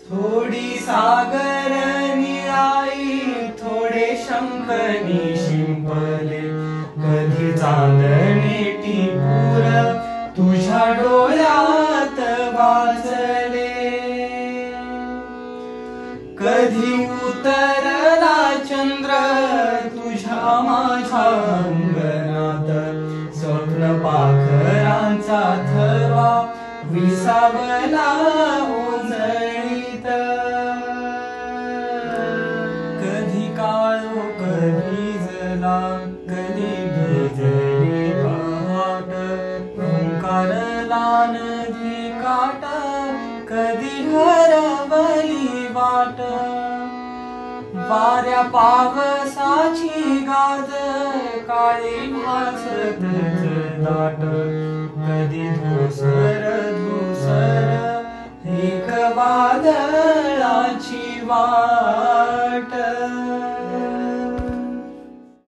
थोडी सागर निळाई थोडे शंखनी शिंपले, कधी चांदणे टिपूर तुझ्या डोळ्यात वाचले, कधी उतरला चंद्र तुझ्या माझ्या अंगणात, स्वप्न पाखरांचा थवा विसावला ओंजळीत, कधी काळो कधी जला कधी भिजली पहाट, ओंकारला नदी काठ कधी हरवली वाट, वाऱ्या पावसाची गाज काळी भासत दाट, कधी धुसर धुसर एक वादळाची वाट.